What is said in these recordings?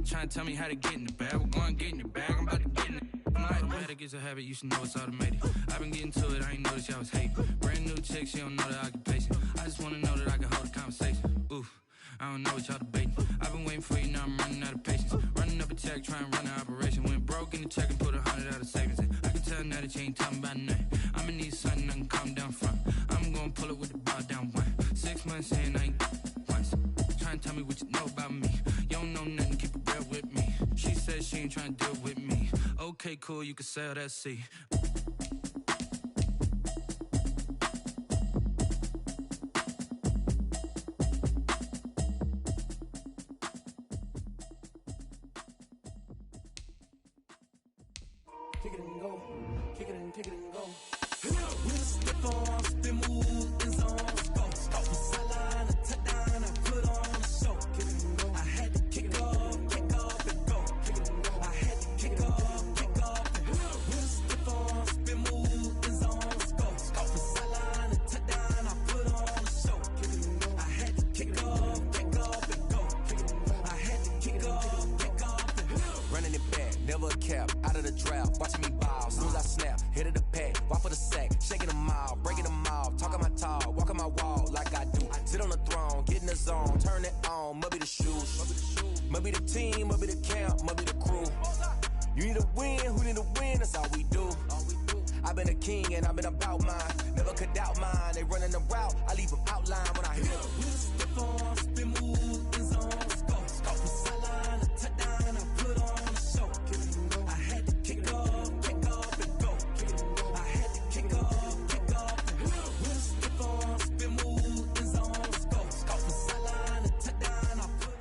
Trying to tell me how to get in the bag. We're going to get in the bag. I'm about to get in it. Automatic is a habit, you should know it's automated. I've been getting to it, I ain't noticed y'all was hating. Brand new chick, she don't know the occupation. I just wanna know that I can hold a conversation. Oof, I don't know what y'all debating. I've been waiting for you, now I'm running out of patience. Running up a check, trying to run an operation. Went broke in the check and put 100 out of savings in. I can tell now that you ain't talking about nothing. I'ma need something I can calm down front. I'm gonna pull it with the bar down one. 6 months in, I ain't once. Trying to tell me what you know about me. You don't know nothing, keep it real with me. She said she ain't trying to deal with me. Okay, cool, you can sell that seat. Kick it and go, kick it and go. With a stiff arm, spin move, and zone, go. From sideline to touchdown, I put on a show. Kick it and go. I had to kick off and go. Kick it and go. I had to kick off and go. With a stiff arm, spin move, and zone, go. From sideline to touchdown, I put on a show. Kick it and go. I had to kick off and go. Kick it and go. I had to kick off and go. Running it back, never a cap, out of the draft, watching me ball, soon as I snap, hit of the pack, walk for the sack, shaking them out, breaking them out, talking my talk, walking my wall like I do, sit on the throne, get in the zone, turn it on, must be the shoes, must be the team, must be the camp, must be the crew, you need a win, who need a win, that's all we do, I've been a king and I've been about mine, never could doubt mine, they running the route, I leave them outline when I hit them. With a stiff arm, spin move, and zone, go. From sideline to touchdown, I put on a show. Kick it and go. I had to kick off and go. Kick it and go. I had to kick off and go. With a stiff arm, spin move, and zone, go. From sideline to touchdown, I put.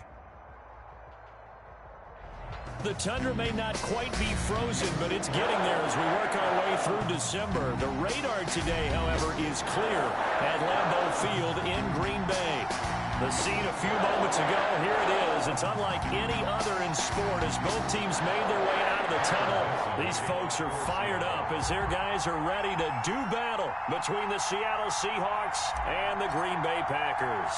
The tundra may not quite be frozen, but it's getting there as we work our way through December. The radar today, however, is clear at Lambeau Field in Green Bay. The scene a few moments ago, here it is. It's unlike any other in sport as both teams made their way out of the tunnel. These folks are fired up as their guys are ready to do battle between the Seattle Seahawks and the Green Bay Packers.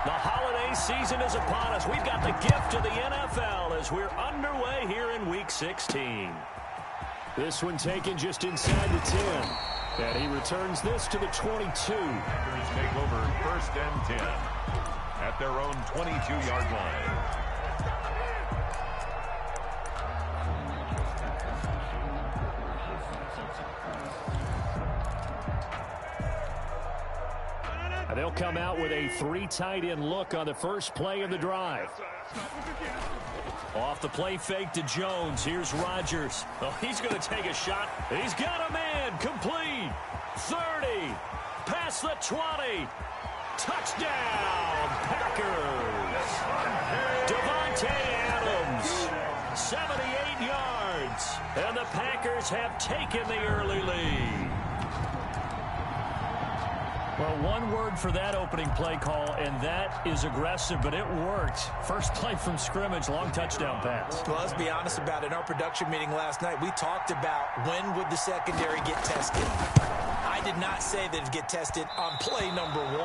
The holiday season is upon us. We've got the gift of the NFL as we're underway here in Week 16. This one taken just inside the 10. And he returns this to the 22. Packers take over 1st and 10 at their own 22-yard line. And they'll come out with a 3 tight end look on the first play of the drive. Off the play fake to Jones. Here's Rodgers. Oh, he's going to take a shot. He's got a man. Complete. 30. Past the 20. Touchdown, Packers. Devontae Adams. 78 yards. And the Packers have taken the early lead. Well, one word for that opening play call, and that is aggressive, but it worked. First play from scrimmage, long touchdown pass. Well, let's be honest about it. In our production meeting last night, we talked about when would the secondary get tested. I did not say that it'd get tested on play number 1.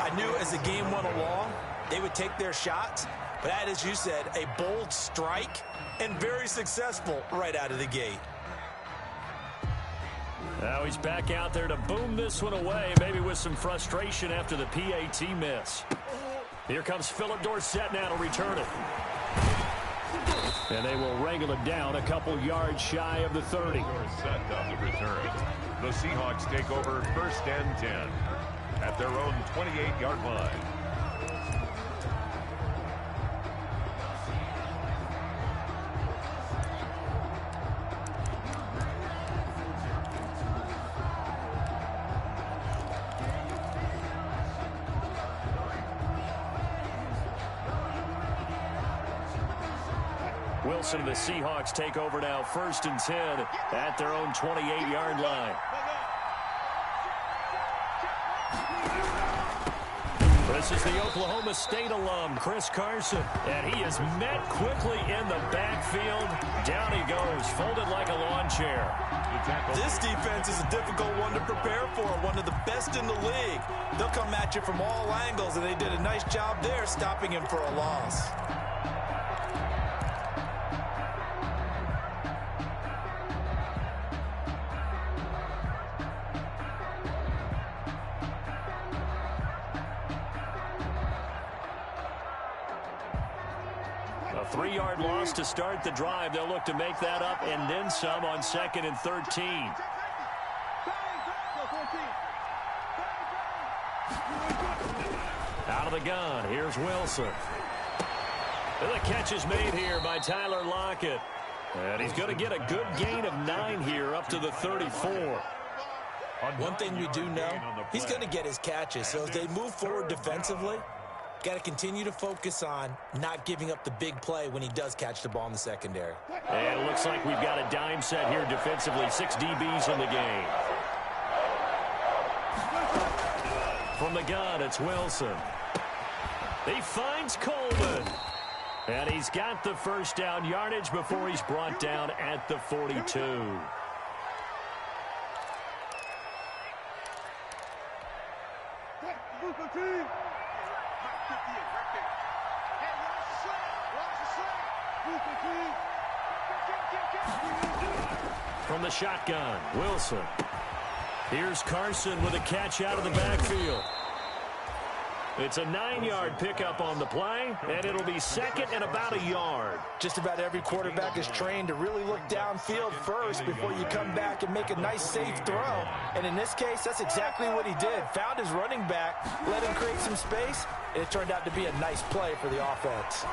I knew as the game went along, they would take their shots, but that, as you said, a bold strike and very successful right out of the gate. Now he's back out there to boom this one away, maybe with some frustration after the PAT miss. Here comes Philip Dorsett now to return it. And they will wrangle it down a couple yards shy of the 30. Dorsett on the return. The Seahawks take over 1st and 10 at their own 28-yard line. Wilson and the Seahawks take over now 1st and 10 at their own 28-yard line. This is the Oklahoma State alum, Chris Carson, and he is met quickly in the backfield. Down he goes, folded like a lawn chair. This defense is a difficult one to prepare for, one of the best in the league. They'll come at you from all angles, and they did a nice job there stopping him for a loss. A 3-yard loss to start the drive. They'll look to make that up and then some on 2nd and 13. Out of the gun, here's Wilson. And the catch is made here by Tyler Lockett. And he's going to get a good gain of 9 here up to the 34. One thing we do know, he's going to get his catches. So as they move forward defensively, got to continue to focus on not giving up the big play when he does catch the ball in the secondary. And it looks like we've got a dime set here defensively. 6 DBs in the game. From the gun, it's Wilson. He finds Coleman. And he's got the first down yardage before he's brought down at the 42. From the shotgun, Wilson. Here's Carson with a catch out of the backfield. It's a 9-yard pickup on the play, and it'll be 2nd and about a yard. Just about every quarterback is trained to really look downfield first before you come back and make a nice, safe throw. And in this case, that's exactly what he did. Found his running back, let him create some space, and it turned out to be a nice play for the offense.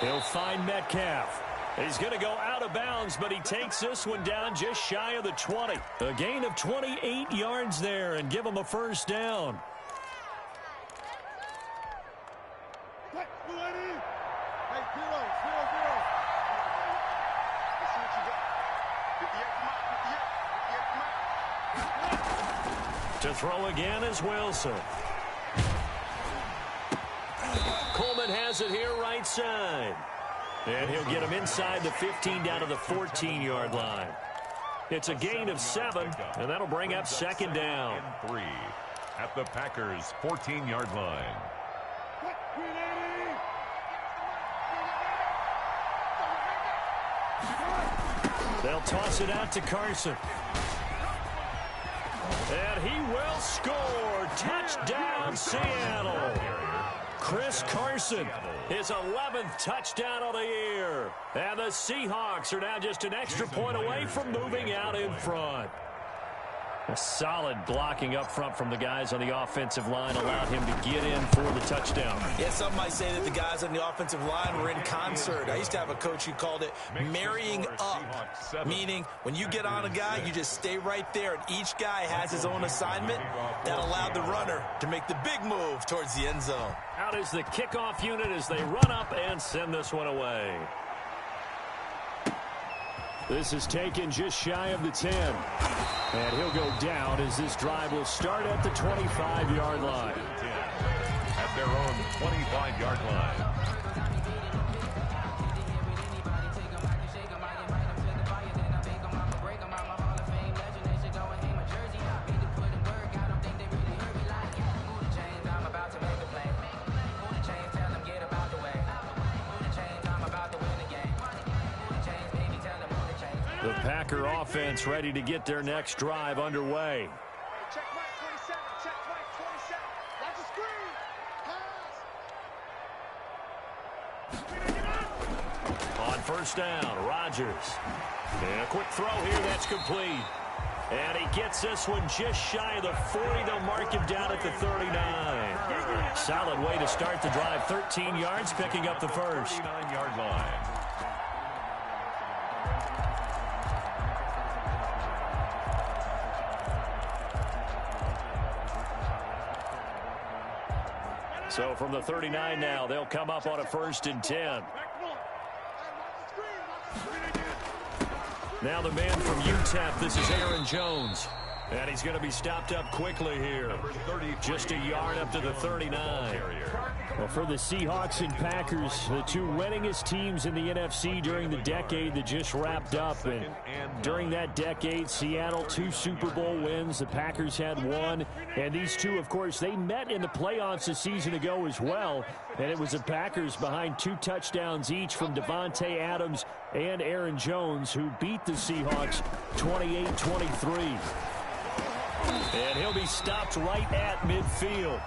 He'll find Metcalf. He's going to go out of bounds, but he takes this one down just shy of the 20. A gain of 28 yards there and give him a first down. To throw again is Wilson. Coleman has it here right side. And he'll get him inside the 15 down to the 14-yard line. It's a gain of 7, and that'll bring up 2nd down. 3 at the Packers' 14-yard line. They'll toss it out to Carson. And he will score. Touchdown, Seattle. Chris Carson, his 11th touchdown of the year. And the Seahawks are now just an extra point away from moving out in front. A solid blocking up front from the guys on the offensive line allowed him to get in for the touchdown. Yeah, some might say that the guys on the offensive line were in concert. I used to have a coach who called it marrying up, meaning when you get on a guy, you just stay right there, and each guy has his own assignment. That allowed the runner to make the big move towards the end zone. Out is the kickoff unit as they run up and send this one away. This is taken just shy of the 10. And he'll go down as this drive will start at the 25-yard line. At their own 25-yard line. The Packer offense ready to get their next drive underway. Check right 27. Check right 27. Watch the screen. On first down, Rodgers. And a quick throw here, that's complete. And he gets this one just shy of the 40. They'll mark him down at the 39. Solid way to start the drive. 13 yards, picking up the first. 39-yard line. So from the 39 now, they'll come up on a 1st and 10. Now the man from UTEP, this is Aaron Jones. And he's going to be stopped up quickly here. Just a yard up to the 39. Well, for the Seahawks and Packers, the two winningest teams in the NFC during the decade that just wrapped up. And during that decade, Seattle, 2 Super Bowl wins. The Packers had 1. And these two, of course, they met in the playoffs a season ago as well. And it was the Packers behind 2 touchdowns each from Devontae Adams and Aaron Jones, who beat the Seahawks 28-23. And he'll be stopped right at midfield.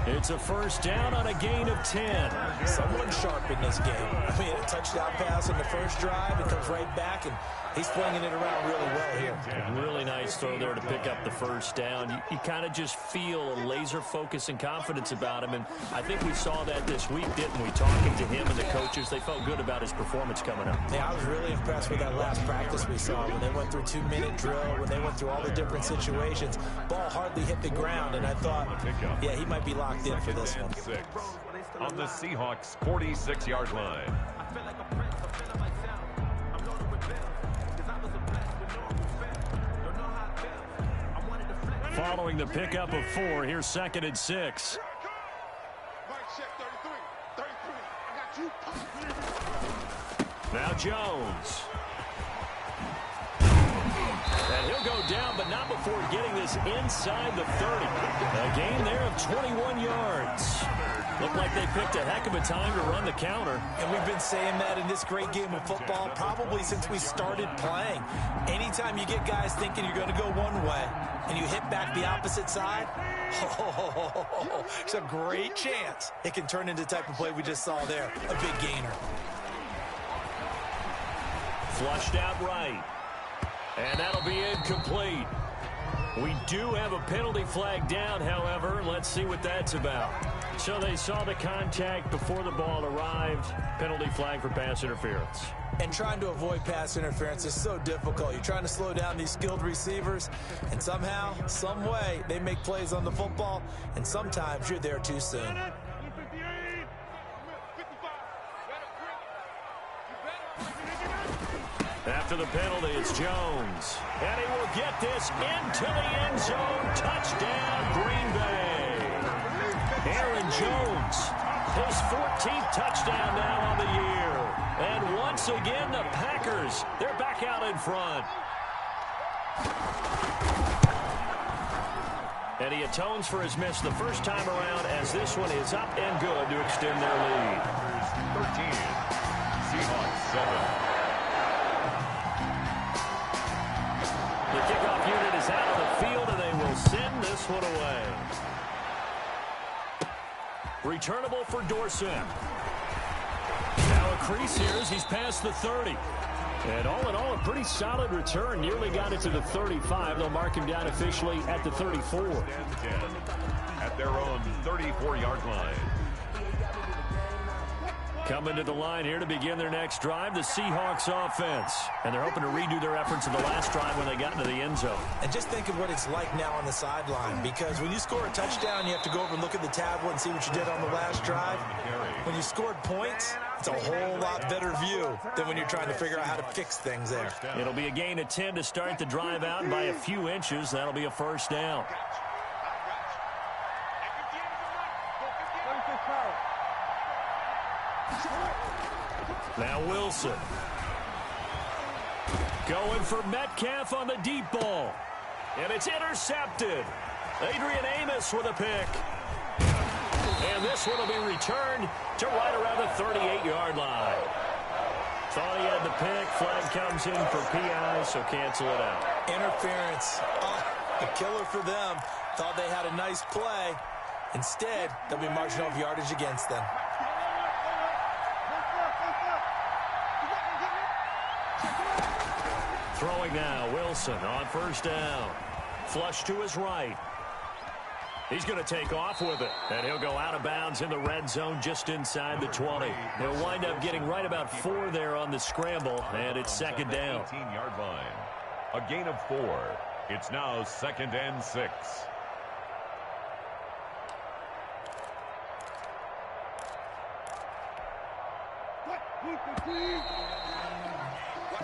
It's a first down on a gain of 10. Someone sharp in this game. I mean, a touchdown pass on the first drive. It comes right back, and he's flinging it around really well here. Really nice throw there to pick up the first down. You kind of just feel a laser focus and confidence about him, and I think we saw that this week, didn't we? Talking to him and the coaches, they felt good about his performance coming up. Yeah, I was really impressed with that last practice we saw when they went through 2-minute drill, when they went through all the different situations. Ball hardly hit the ground, and I thought, yeah, he might be locked in for this one. 6 on the Seahawks' 46-yard line. Following the pickup of 4, here's 2nd and 6. Now Jones. And he'll go down, but not before getting this inside the 30. A gain there of 21 yards. Looked like they picked a heck of a time to run the counter. And we've been saying that in this great game of football probably since we started playing. Anytime you get guys thinking you're going to go one way and you hit back the opposite side, it's a great chance it can turn into the type of play we just saw there, a big gainer. Flushed out right. And that'll be incomplete. We do have a penalty flag down, however. Let's see what that's about. So they saw the contact before the ball arrived. Penalty flag for pass interference. And trying to avoid pass interference is so difficult. You're trying to slow down these skilled receivers, and somehow, some way, they make plays on the football, and sometimes you're there too soon. After the penalty, it's Jones. And he will get this into the end zone. Touchdown, Green Bay. Aaron Jones, his 14th touchdown now on the year. And once again, the Packers, they're back out in front. And he atones for his miss the first time around as this one is up and good to extend their lead. 13, Seahawks 7. The kickoff unit is out of the field, and they will send this one away. Returnable for Dorsett. Now a crease here as he's past the 30. And all in all, a pretty solid return. Nearly got it to the 35. They'll mark him down officially at the 34. At their own 34-yard line. Coming to the line here to begin their next drive, the Seahawks offense. And they're hoping to redo their efforts in the last drive when they got into the end zone. And just think of what it's like now on the sideline, because when you score a touchdown, you have to go over and look at the tablet and see what you did on the last drive. When you scored points, it's a whole lot better view than when you're trying to figure out how to fix things there. It'll be a gain of 10 to start the drive out, and by a few inches, that'll be a first down. Now Wilson. Going for Metcalf on the deep ball. And it's intercepted. Adrian Amos with a pick. And this one will be returned to right around the 38-yard line. Thought he had the pick. Flag comes in for PI, so cancel it out. Interference. Oh, a killer for them. Thought they had a nice play. Instead, they'll be marching off yardage against them. Throwing now, Wilson on first down. Flush to his right. He's going to take off with it, and he'll go out of bounds in the red zone just inside the 20. He'll wind up getting right about 4 there on the scramble, and it's second down. 18-yard line. A gain of 4. It's now 2nd and 6.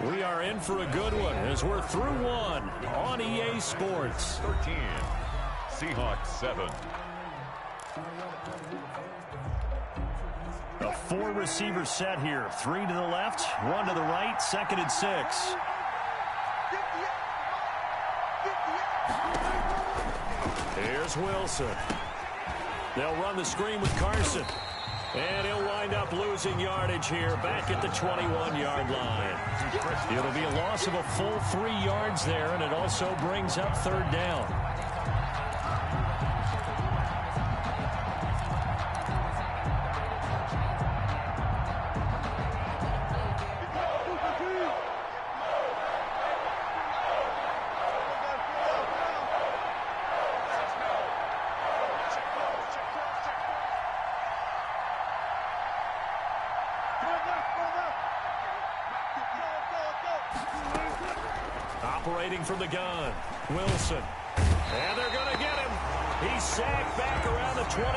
We are in for a good one as we're through one on EA Sports. 13, Seahawks 7. A 4-receiver set here. 3 to the left, 1 to the right, 2nd and 6. Here's Wilson. They'll run the screen with Carson. And he'll wind up losing yardage here back at the 21-yard line. It'll be a loss of a full 3 yards there, and it also brings up 3rd down. Operating from the gun, Wilson. And they're going to get him. He's sacked back around the 28.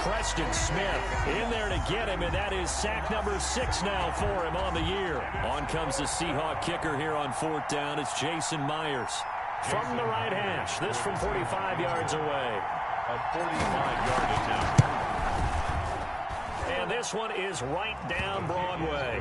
Preston Smith in there to get him, and that is sack number 6 now for him on the year. On comes the Seahawk kicker here on 4th down. It's Jason Myers from the right hash. This from 45 yards away. A 45-yard attempt. And this one is right down Broadway.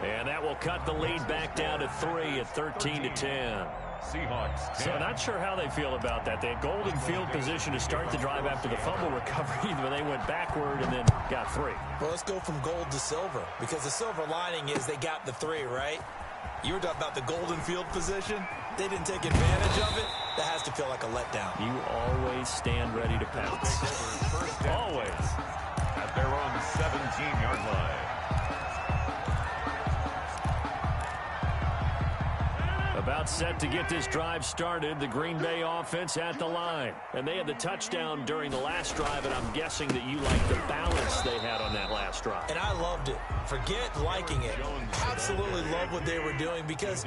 And that will cut the lead back down to 3 at 13-10. Seahawks 10. So not sure how they feel about that. They had golden field position to start the drive after the fumble recovery, but they went backward and then got 3. Well, let's go from gold to silver, because the silver lining is they got the 3, right? You were talking about the golden field position. They didn't take advantage of it. That has to feel like a letdown. You always stand ready to pounce. Always. At their own 17-yard line. About set to get this drive started, the Green Bay offense at the line. And they had the touchdown during the last drive, and I'm guessing that you like the balance they had on that last drive. And I loved it. Forget liking it. Absolutely love what they were doing, because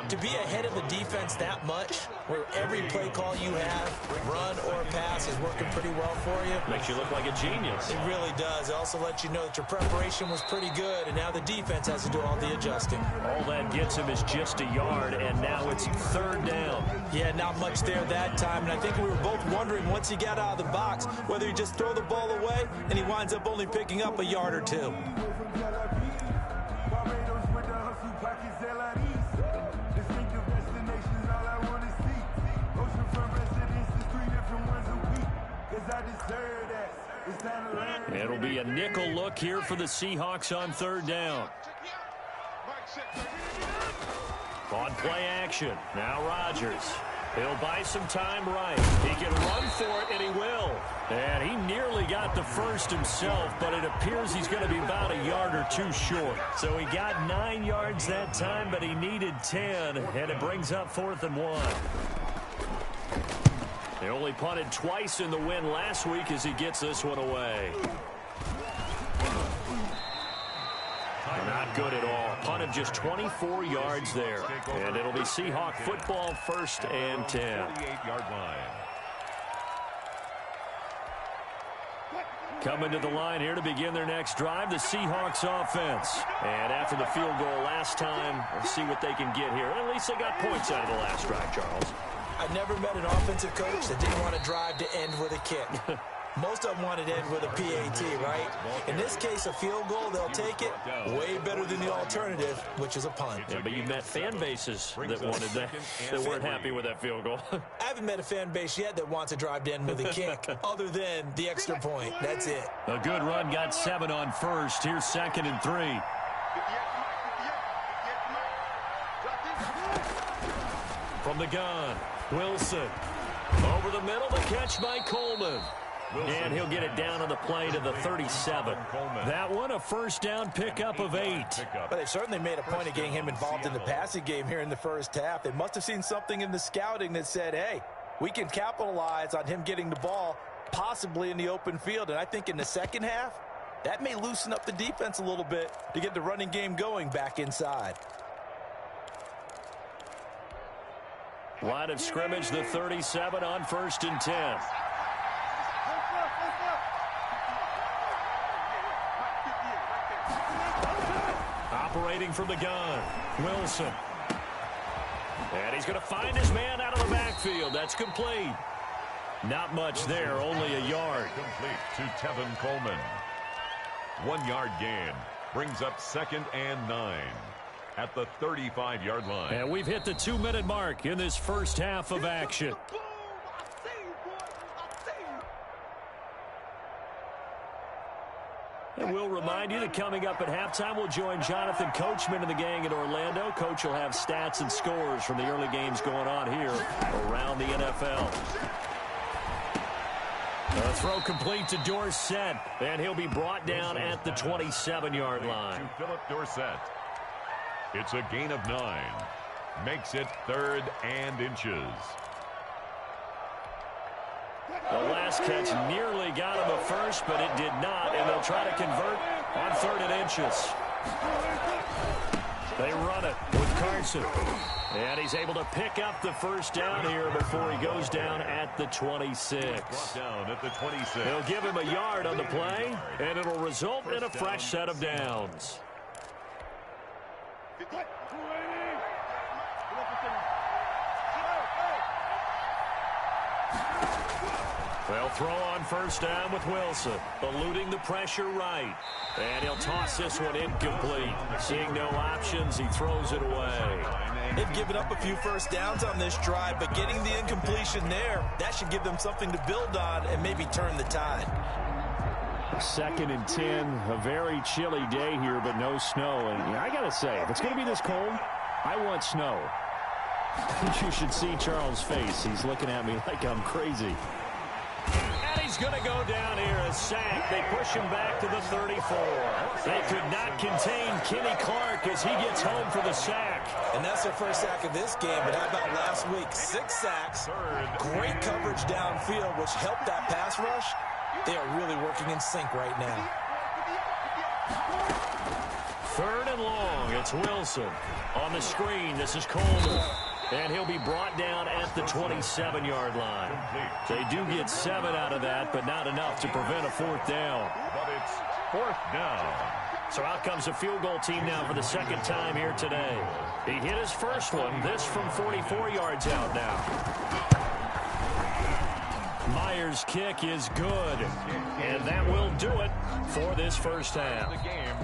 to be ahead of the defense that much, where every play call you have, run or pass, is working pretty well for you. Makes you look like a genius. It really does. It also lets you know that your preparation was pretty good, and now the defense has to do all the adjusting. All that gets him is just a yard, and now it's 3rd down. Yeah, not much there that time, and I think we were both wondering once he got out of the box whether he just throw the ball away, and he winds up only picking up a yard or 2. It'll be a nickel look here for the Seahawks on 3rd down. On play action, now Rodgers. He'll buy some time right. He can run for it, and he will. And he nearly got the first himself, but it appears he's going to be about a yard or 2 short. So he got 9 yards that time, but he needed 10, and it brings up 4th and 1. They only punted twice in the win last week as he gets this one away. Not good at all. Punt of just 24 yards there. And it'll be Seahawk football, 1st and 10. 48-yard line. Coming to the line here to begin their next drive, the Seahawks offense. And after the field goal last time, let's see what they can get here. At least they got points out of the last drive, Charles. I never met an offensive coach that didn't want to drive to end with a kick. Most of them wanted to end with a PAT, right? In this case, a field goal, they'll take it. Way better than the alternative, which is a punt. Yeah, but you met fan bases that wanted that, that weren't happy with that field goal. I haven't met a fan base yet that wants to drive to end with a kick, other than the extra point. That's it. A good run, got 7 on 1st. Here's 2nd and 3. From the gun, Wilson. Over the middle, the catch by Coleman. And he'll get it down on the play to the 37. That one, a 1st down pickup of 8. But they certainly made a point of getting him involved in the passing game here in the 1st half. They must have seen something in the scouting that said, hey, we can capitalize on him getting the ball possibly in the open field. And I think in the 2nd half, that may loosen up the defense a little bit to get the running game going back inside. Line of scrimmage, the 37 on 1st and 10. Operating from the gun, Wilson. And he's going to find his man out of the backfield. That's complete. Not much there, only a yard. Complete to Tevin Coleman. 1-yard gain brings up 2nd and 9 at the 35-yard line. And we've hit the 2-minute mark in this 1st half of action. And we'll remind you that coming up at halftime, we'll join Jonathan Coachman and the gang in Orlando. Coach will have stats and scores from the early games going on here around the NFL. A throw complete to Dorsett, and he'll be brought down at the 27-yard line. To Philip Dorsett. It's a gain of 9. Makes it 3rd and inches. The last catch nearly got him a first, but it did not, and they'll try to convert on 3rd and inches. They run it with Carson. And he's able to pick up the first down here before he goes down at the 26. Down at the 26. They'll give him a yard on the play, and it'll result in a fresh set of downs. They'll throw on first down with Wilson, eluding the pressure right. And he'll toss this one incomplete. Seeing no options, he throws it away. They've given up a few first downs on this drive, but getting the incompletion there, that should give them something to build on and maybe turn the tide. 2nd and 10, a very chilly day here, but no snow. And I got to say, if it's going to be this cold, I want snow. You should see Charles' face. He's looking at me like I'm crazy. And he's going to go down here, a sack. They push him back to the 34. They could not contain Kenny Clark as he gets home for the sack. And that's their first sack of this game, but how about last week? 6 sacks, great coverage downfield, which helped that pass rush. They are really working in sync right now. 3rd and long. It's Wilson. On the screen, this is Coleman. And he'll be brought down at the 27-yard line. They do get 7 out of that, but not enough to prevent a 4th down. But it's 4th down. So out comes the field goal team now for the 2nd time here today. He hit his first one, this from 44 yards out now. Myers' kick is good, and that will do it for this first half.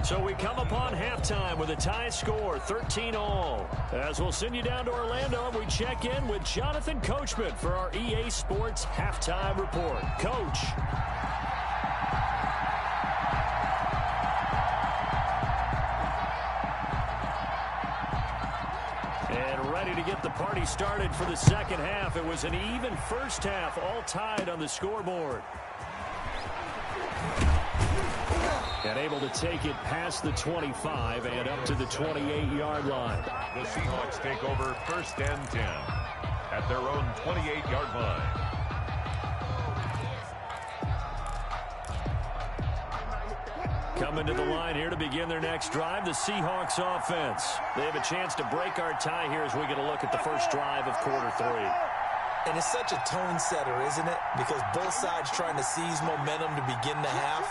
So we come upon halftime with a tie score, 13-all. As we'll send you down to Orlando, and we check in with Jonathan Coachman for our EA Sports Halftime Report. Coach. And ready to get the party started for the second half. It was an even first half, all tied on the scoreboard. And able to take it past the 25 and up to the 28-yard line. The Seahawks take over 1st and 10 at their own 28-yard line. Coming to the line here to begin their next drive, the Seahawks offense. They have a chance to break our tie here as we get a look at the first drive of quarter 3. And it's such a tone setter, isn't it? Because both sides trying to seize momentum to begin the half.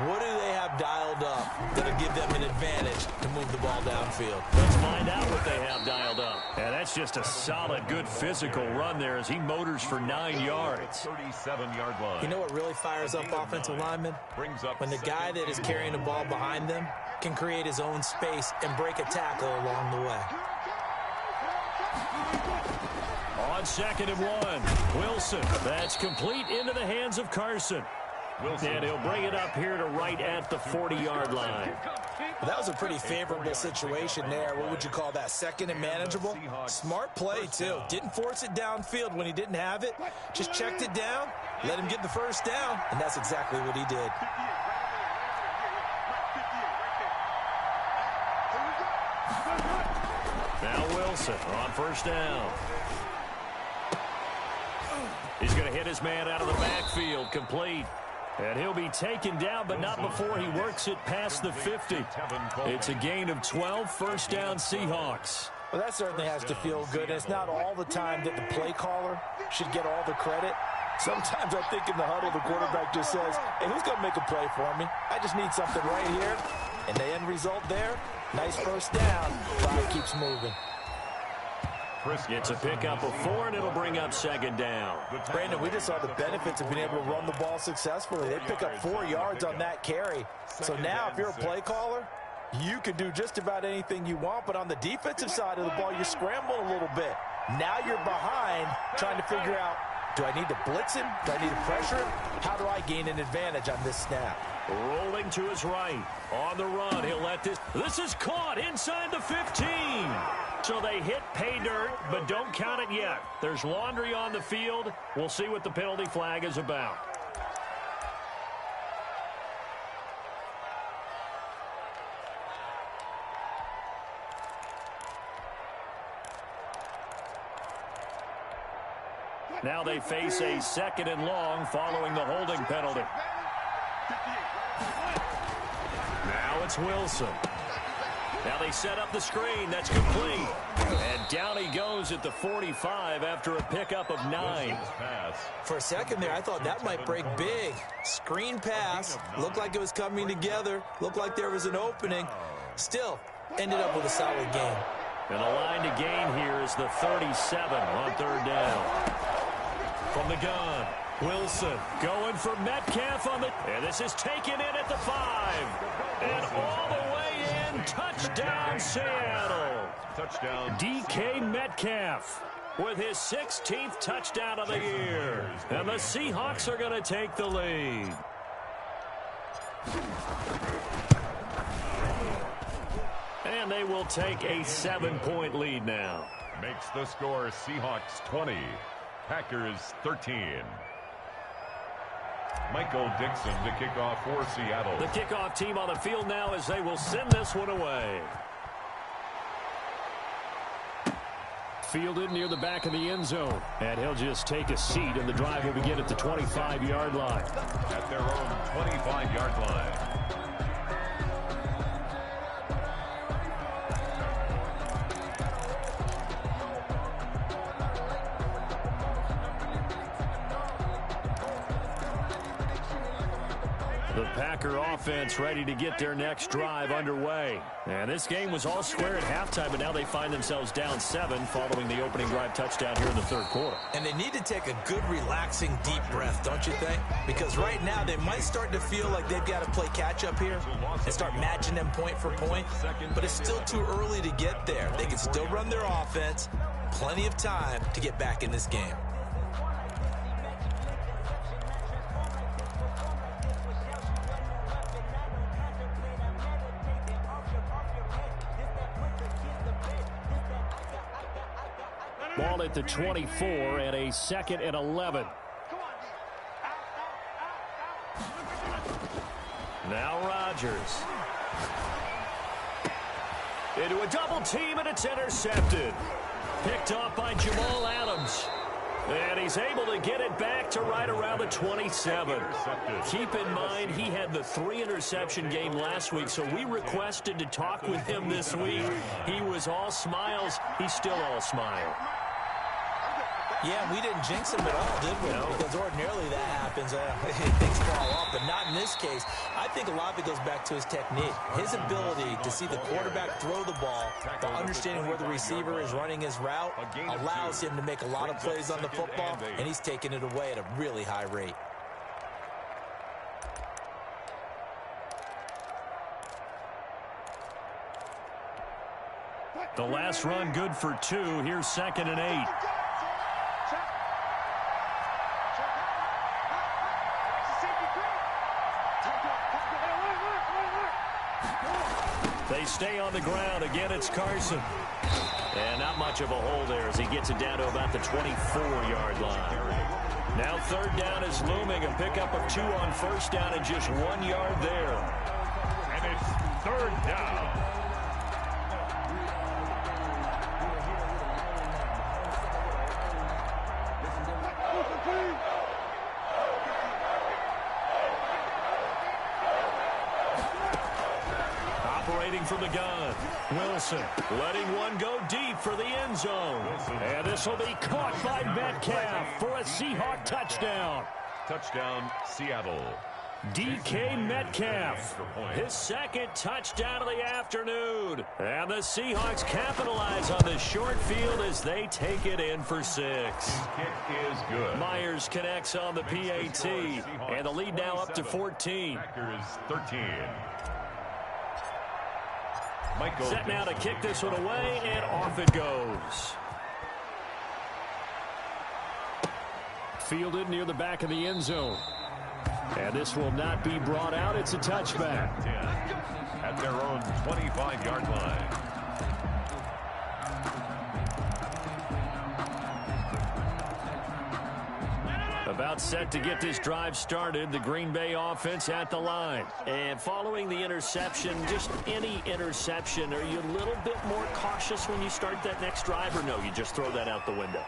What do they have dialed up that'll give them an advantage to move the ball downfield? Let's find out what they have dialed up. And that's just a solid, good physical run there as he motors for 9 yards. 37-yard line. You know what really fires up offensive linemen? When the guy that is carrying the ball behind them can create his own space and break a tackle along the way. On 2nd and 1, Wilson. That's complete into the hands of Carson. And he'll bring it up here to right at the 40-yard line. Well, that was a pretty favorable situation there. What would you call that? 2nd and manageable? Smart play, too. Didn't force it downfield when he didn't have it. Just checked it down, let him get the first down, and that's exactly what he did. Now Wilson on first down. He's going to hit his man out of the backfield, complete. And he'll be taken down, but not before he works it past the 50. It's a gain of 12, first down Seahawks. Well, that certainly has to feel good. And it's not all the time that the play caller should get all the credit. Sometimes I think in the huddle, the quarterback just says, hey, who's going to make a play for me? I just need something right here. And the end result there, nice first down. Clock keeps moving. It's a pickup of 4, and it'll bring up 2nd down. Brandon, we just saw the benefits of being able to run the ball successfully. They pick up 4 yards on that carry. So now if you're a play caller, you can do just about anything you want. But on the defensive side of the ball, you're scrambling a little bit. Now you're behind trying to figure out, do I need to blitz him? Do I need to pressure him? How do I gain an advantage on this snap? Rolling to his right. On the run, he'll let this. This is caught inside the 15. So they hit pay dirt, but don't count it yet. There's laundry on the field. We'll see what the penalty flag is about. Now they face a 2nd and long following the holding penalty. Now it's Wilson. Now they set up the screen. That's complete. And down he goes at the 45 after a pickup of 9. For a second there, I thought that might break big. Screen pass. Looked like it was coming together. Looked like there was an opening. Still, ended up with a solid game. And the line to gain here is the 37 on third down. From the gun, Wilson going for Metcalf on the... And this is taken in at the 5. And all the way in, touchdown Seattle. Touchdown. DK Metcalf with his 16th touchdown of the year. And the Seahawks are going to take the lead. And they will take a 7-point lead now. Makes the score Seahawks 20, Packers 13. Michael Dixon to kick off for Seattle. The kickoff team on the field now as they will send this one away. Fielded near the back of the end zone. And he'll just take a seat, and the drive will begin at the 25-yard line. At their own 25-yard line. The Packer offense ready to get their next drive underway. And this game was all square at halftime, but now they find themselves down 7 following the opening drive touchdown here in the third quarter. And they need to take a good, relaxing, deep breath, don't you think? Because right now they might start to feel like they've got to play catch-up here and start matching them point for point. But it's still too early to get there. They can still run their offense. Plenty of time to get back in this game. Ball at the 24 and a 2nd and 11. Now Rodgers. Into a double team, and it's intercepted. Picked off by Jamal Adams. And he's able to get it back to right around the 27. Keep in mind, he had the 3-interception game last week, so we requested to talk with him this week. He was all smiles. He's still all smile. Yeah, we didn't jinx him at all, did we? No. Because ordinarily that happens. Things fall off, but not in this case. I think a lot of it goes back to his technique. His ability to see the quarterback throw the ball while understanding where the receiver is running his route allows him to make a lot of plays on the football, and he's taking it away at a really high rate. The last run good for 2. Here's 2nd and 8. They stay on the ground. Again, it's Carson. And not much of a hole there as he gets it down to about the 24-yard line. Now 3rd down is looming. A pickup of 2 on 1st down and just 1 yard there. And it's 3rd down. Operating from the gun, Wilson letting one go deep for the end zone. And this will be caught by Metcalf for a Seahawk touchdown. Touchdown, Seattle. DK Metcalf, his 2nd touchdown of the afternoon. And the Seahawks capitalize on this short field as they take it in for 6. Kick is good. Myers connects on the PAT. And the lead now up to 14. Packers 13. Set now to kick this one away, and off it goes. Fielded near the back of the end zone. And this will not be brought out. It's a touchback. At their own 25-yard line. About set to get this drive started, the Green Bay offense at the line. And following the interception, just any interception, are you a little bit more cautious when you start that next drive, or no, you just throw that out the window?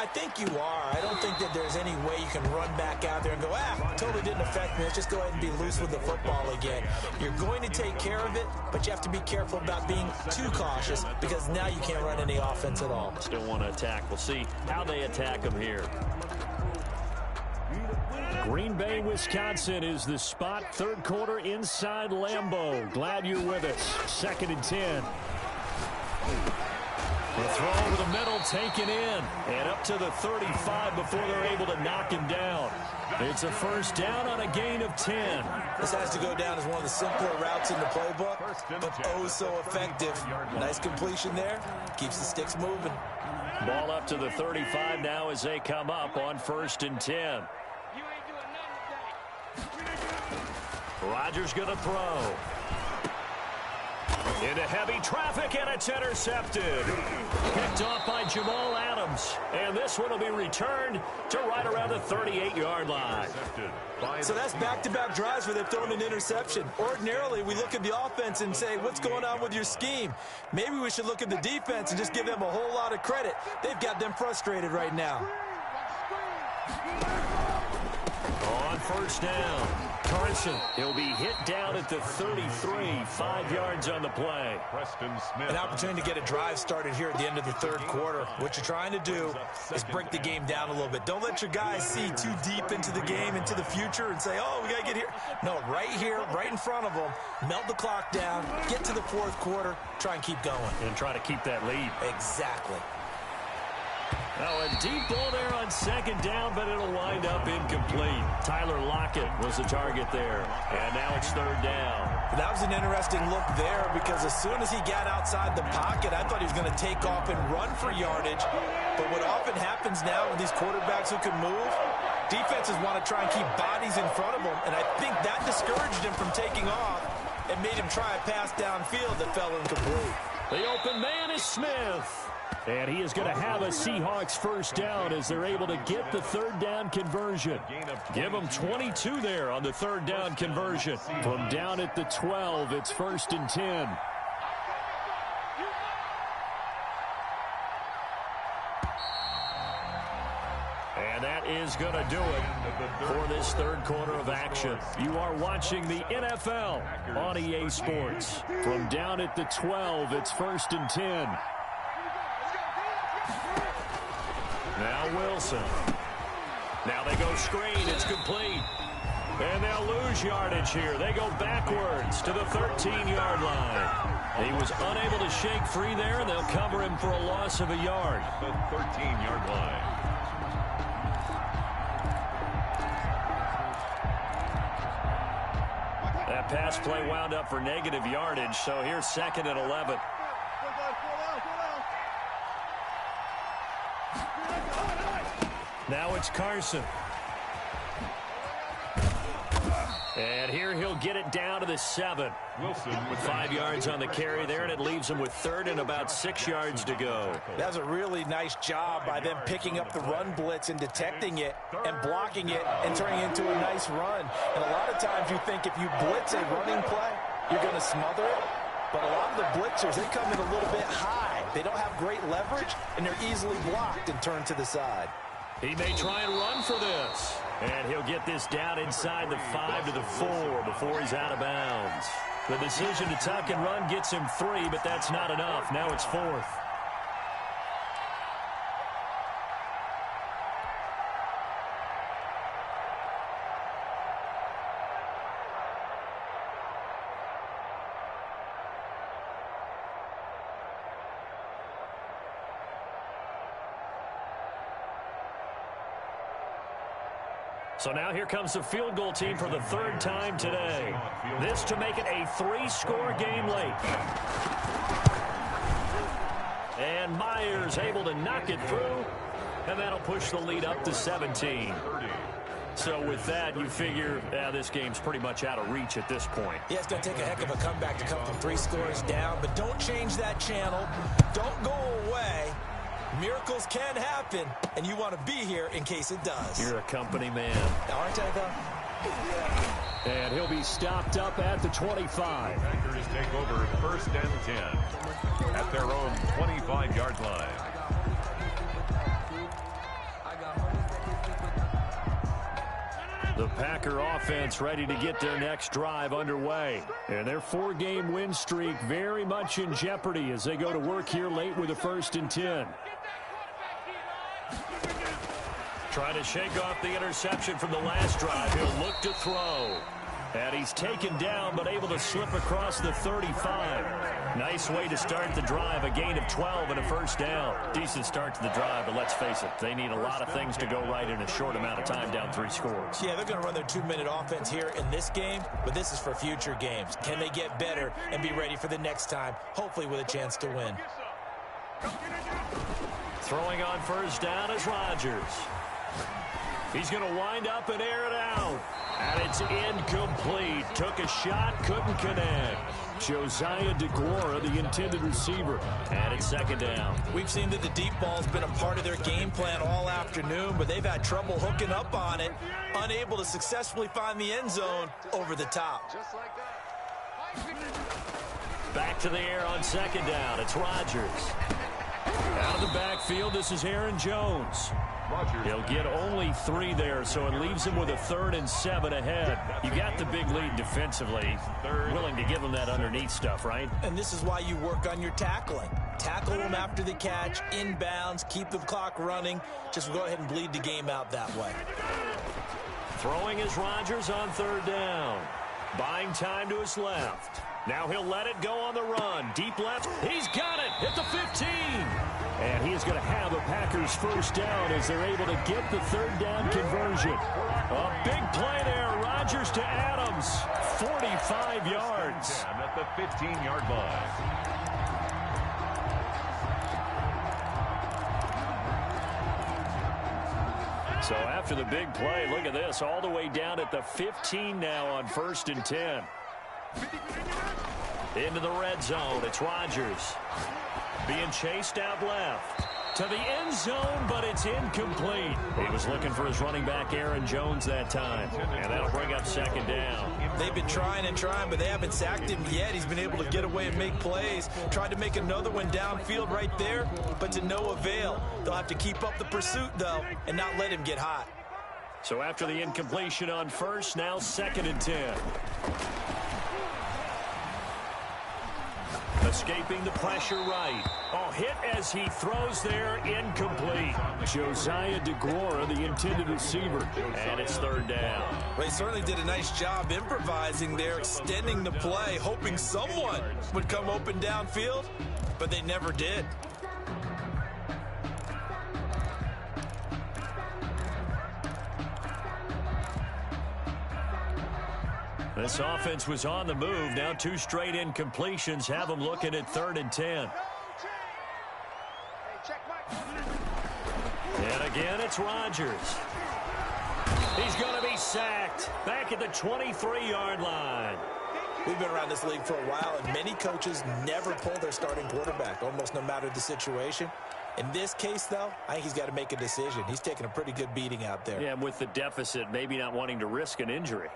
I think you are. I don't think that there's any way you can run back out there and go, totally didn't affect me. Let's just go ahead and be loose with the football again. You're going to take care of it, but you have to be careful about being too cautious because now you can't run any offense at all. Still want to attack. We'll see how they attack them here. Green Bay, Wisconsin is the spot. Third quarter inside Lambeau. Glad you're with us. 2nd and 10. The throw over the middle taken in. And up to the 35 before they're able to knock him down. It's a first down on a gain of 10. This has to go down as one of the simpler routes in the playbook, but oh so effective. Nice completion there. Keeps the sticks moving. Ball up to the 35 now as they come up on 1st and 10. Rodgers going to throw. Into heavy traffic, and it's intercepted. Picked off by Jamal Adams. And this one will be returned to right around the 38-yard line. So that's back-to-back drives where they've thrown an interception. Ordinarily, we look at the offense and say, what's going on with your scheme? Maybe we should look at the defense and just give them a whole lot of credit. They've got them frustrated right now. On 1st down, Carson, he'll be hit down at the 33, 5 yards on the play. An opportunity to get a drive started here at the end of the third quarter. What you're trying to do is break the game down a little bit. Don't let your guys see too deep into the game, into the future, and say, oh, we got to get here. No, right here, right in front of them, melt the clock down, get to the fourth quarter, try and keep going. And try to keep that lead. Exactly. Oh, a deep ball there on 2nd down, but it'll wind up incomplete. Tyler Lockett was the target there, and now it's 3rd down. That was an interesting look there because as soon as he got outside the pocket, I thought he was going to take off and run for yardage. But what often happens now with these quarterbacks who can move, defenses want to try and keep bodies in front of them, and I think that discouraged him from taking off and made him try a pass downfield that fell incomplete. The open man is Smith. And he is going to have a Seahawks first down as they're able to get the 3rd down conversion. Give them 22 there on the 3rd down conversion. From down at the 12, it's 1st and 10. And that is going to do it for this third quarter of action. You are watching the NFL on EA Sports. From down at the 12, it's 1st and 10. Now Wilson. Now they go screen. It's complete. And they'll lose yardage here. They go backwards to the 13-yard line. He was unable to shake free there, and they'll cover him for a loss of a yard. The 13-yard line. That pass play wound up for negative yardage, so here's 2nd and 11. Now it's Carson. And here he'll get it down to the 7. Wilson with 5 yards on the carry there, and it leaves him with 3rd and about 6 yards to go. That's a really nice job by them picking up the run blitz and detecting it and blocking it and turning it into a nice run. And a lot of times you think if you blitz a running play, you're going to smother it. But a lot of the blitzers, they come in a little bit high. They don't have great leverage, and they're easily blocked and turned to the side. He may try and run for this. And he'll get this down inside the 5 to the 4 before he's out of bounds. The decision to tuck and run gets him 3, but that's not enough. Now it's 4th. So now here comes the field goal team for the 3rd time today. This to make it a 3-score game late. And Myers able to knock it through, and that'll push the lead up to 17. So with that, you figure this game's pretty much out of reach at this point. Yeah, it's going to take a heck of a comeback to come from 3 scores down, but don't change that channel. Don't go away. Miracles can happen, and you want to be here in case it does. You're a company man. Aren't I, though? And he'll be stopped up at the 25. Packers take over 1st and 10 at their own 25-yard line. The Packer offense ready to get their next drive underway. And their 4-game win streak very much in jeopardy as they go to work here late with a 1st and 10. Trying to shake off the interception from the last drive. He'll look to throw. And he's taken down, but able to slip across the 35. Nice way to start the drive. A gain of 12 and a 1st down. Decent start to the drive, but let's face it, they need a lot of things to go right in a short amount of time, down 3 scores. Yeah, they're going to run their 2-minute offense here in this game, but this is for future games. Can they get better and be ready for the next time, hopefully with a chance to win? Throwing on 1st down is Rodgers. He's going to wind up and air it out. And it's incomplete. Took a shot, couldn't connect. Josiah DeGuara, the intended receiver. And it's 2nd down. We've seen that the deep ball's been a part of their game plan all afternoon, but they've had trouble hooking up on it, unable to successfully find the end zone over the top. Back to the air on 2nd down. It's Rodgers. Out of the backfield, this is Aaron Jones. He'll get only 3 there, so it leaves him with a 3rd and 7 ahead. You got the big lead defensively. Willing to give him that underneath stuff, right? And this is why you work on your tackling. Tackle them after the catch, inbounds, keep the clock running. Just go ahead and bleed the game out that way. Throwing is Rodgers on 3rd down. Buying time to his left. Now he'll let it go on the run. Deep left. He's got it at the 15. And he is going to have a Packers 1st down as they're able to get the 3rd down conversion. A big play there. Rodgers to Adams. 45 yards. At the 15-yard line. So after the big play, look at this. All the way down at the 15 now on 1st and 10. Into the red zone. It's Rodgers. Being chased out left. To the end zone, but it's incomplete. He was looking for his running back, Aaron Jones, that time. And that'll bring up 2nd down. They've been trying and trying, but they haven't sacked him yet. He's been able to get away and make plays. Tried to make another one downfield right there, but to no avail. They'll have to keep up the pursuit, though, and not let him get hot. So after the incompletion on 1st, now 2nd and 10. Escaping the pressure right. Oh, hit as he throws there, incomplete. Josiah DeGuara, the intended receiver. And it's 3rd down. They certainly did a nice job improvising there, extending the play, hoping someone would come open downfield, but they never did. This offense was on the move. Now 2 straight incompletions have them looking at 3rd and 10. And again, it's Rodgers. He's going to be sacked back at the 23-yard line. We've been around this league for a while, and many coaches never pull their starting quarterback, almost no matter the situation. In this case, though, I think he's got to make a decision. He's taking a pretty good beating out there. Yeah, with the deficit, maybe not wanting to risk an injury.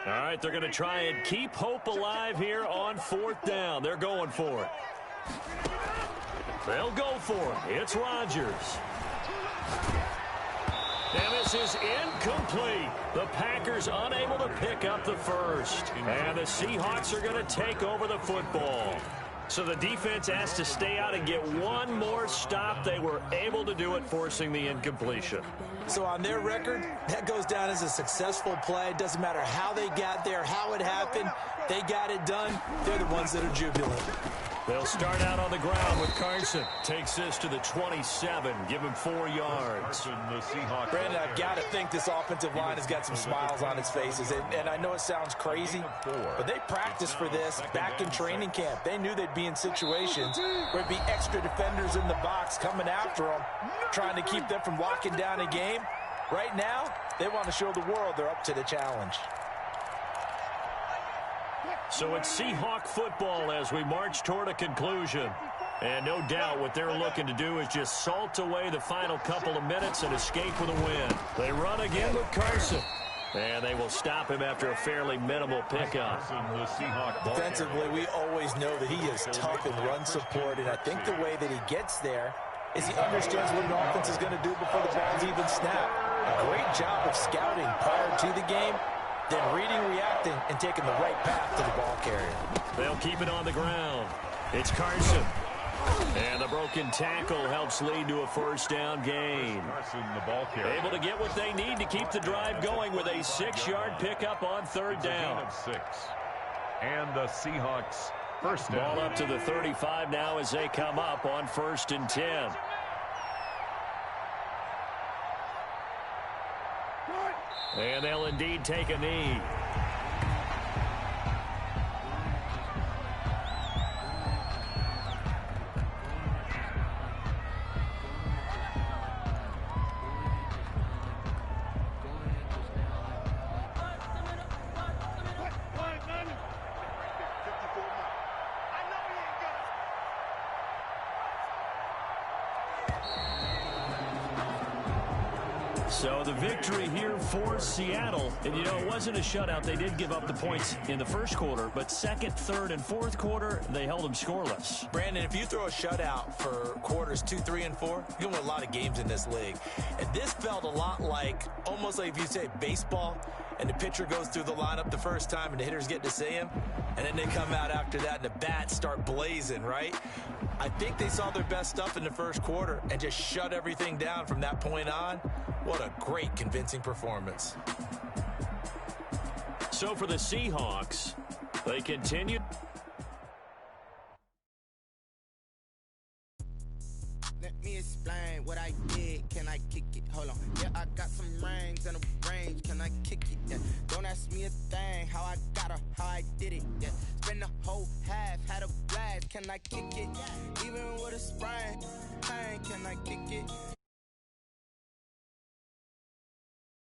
All right, they're going to try and keep hope alive here on 4th down. They're going for it. They'll go for it. It's Rodgers. And this is incomplete. The Packers unable to pick up the 1st. And the Seahawks are going to take over the football. So the defense has to stay out and get one more stop. They were able to do it, forcing the incompletion. So on their record, that goes down as a successful play. It doesn't matter how they got there, how it happened. They got it done. They're the ones that are jubilant. They'll start out on the ground with Carson. Takes this to the 27. Give him 4 yards. Brandon, I've got to think this offensive line has got some smiles on its faces. And I know it sounds crazy, but they practiced for this back in training camp. They knew they'd be in situations where there'd be extra defenders in the box coming after them, trying to keep them from locking down a game. Right now, they want to show the world they're up to the challenge. So it's Seahawk football as we march toward a conclusion. And no doubt what they're looking to do is just salt away the final couple of minutes and escape with a win. They run again with Carson. And they will stop him after a fairly minimal pickup. Defensively, we always know that he is tough in run support. And I think the way that he gets there is he understands what an offense is going to do before the ball's even snapped. A great job of scouting prior to the game, then reading, reacting, and taking the right path to the ball carrier. They'll keep it on the ground. It's Carson. And the broken tackle helps lead to a first down gain. Carson, the ball carrier. Able to get what they need to keep the drive going with a 6-yard pickup on third down. Of 6. And the Seahawks first down. Ball up to the 35 now as they come up on 1st and 10. And they'll indeed take a knee. So the victory here for Seattle. And, you know, it wasn't a shutout. They did give up the points in the first quarter. But second, third, and fourth quarter, they held them scoreless. Brandon, if you throw a shutout for quarters 2, 3, and 4, you win a lot of games in this league. And this felt a lot like, almost like if you say baseball, and the pitcher goes through the lineup the first time and the hitters get to see him, and then they come out after that and the bats start blazing, right? I think they saw their best stuff in the first quarter and just shut everything down from that point on. What a great, convincing performance. So for the Seahawks, they continue. Let me explain what I did. Can I kick it? Hold on. Yeah, I got some rings and a range. Can I kick it? Yeah. Don't ask me a thing. How I got her, how I did it. Yeah. Spend the whole half, had a blast. Can I kick it? Even with a sprain, can I kick it?